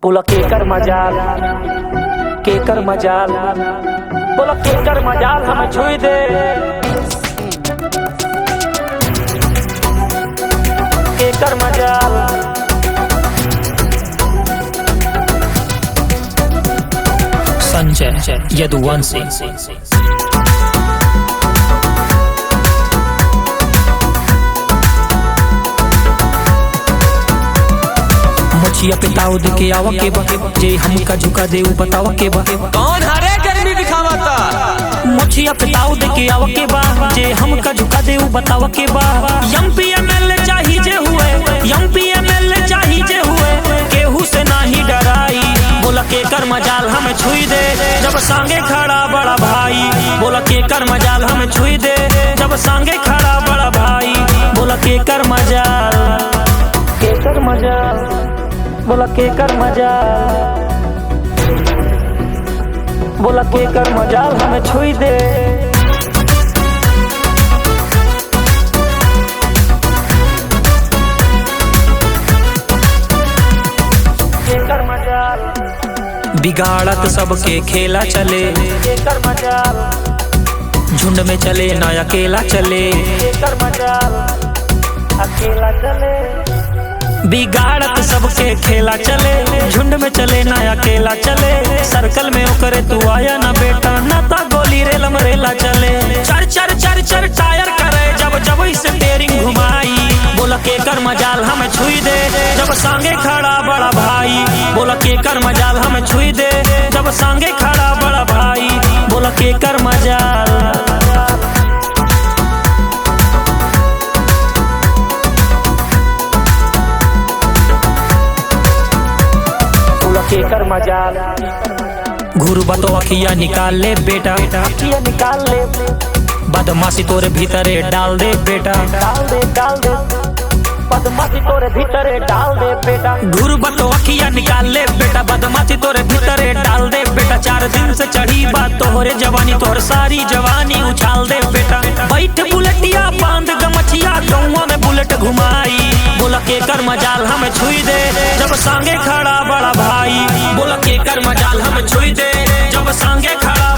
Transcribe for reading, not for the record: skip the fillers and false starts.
बोला केकर मजाल, केकर मजाल, बोला केकर मजाल हमें छुई दे। केकर मजाल, संजय यदुवंशी। मुछिया पे ताऊ दे के आवा के बा, जे हमका झुका दे बतावा के बा। कौन हरे गर्मी दिखावता? मुछिया पे ताऊ दे के आवा के बा, जे हमका झुका दे बतावा के बा। एमपी एमएलए चाही जे हुए, एमपी एमएलए चाही जे हुए, केहू से नाही डराई। बोला केकर मजाल हमें छुई दे, जब सांगे खड़ा बड़ा भाई। बोला केकर मजाल हमें छुई दे, जब सांगे खड़ा बड़ा भाई। बोला केकर मजाल, केकर मजाल, बोला केकर मजाल, बोला केकर मजाल हमें छुई दे। केकर मजाल, बिगाड़त सबके खेला चले। केकर मजाल, झुंड में चले ना अकेला चले। केकर मजाल, अकेला चले। बिगाड़त सबके खेला चले, झुंड में चले ना अकेला चले। सर्कल में ओकरे तू आया ना बेटा, ना ता गोली रेलम रेला चले। चर चर चर चर टायर करे, जब जब इसे टेयरिंग घुमाई। बोला केकर मजाल हमें छुई दे, जब सांगे खड़ा बड़ा भाई। बोला केकर मजाल हमें छुई दे, जब सांगे खड़ा बड़ा भाई। बोला केकर मजाल, केकर मजाल, घुरबा तो अखिया निकाल ले बेटा, अखियाँ निकाल ले। बदमाशी तोरे भीतरे डाल दे बेटा। डाल दे, डाल दे, बदमाशी तोरे भीतरे डाल दे बेटा। घुरबा तो अखिया निकाल ले बेटा, बदमाशी तोरे भीतरे डाल दे बेटा। 4 दिन से चढ़ी बात तोहरे जवानी, तोहर सारी जवानी उछाल दे बेटा। बैठ बुलेटिया बांध गमछिया, गौवा में बुलेट घुमाई। बोला केकर मजाल हमें छुई दे, जब सांगे खड़ा बड़ा भाई। बोला केकर मजाल हमें छुई दे, जब सांगे खड़ा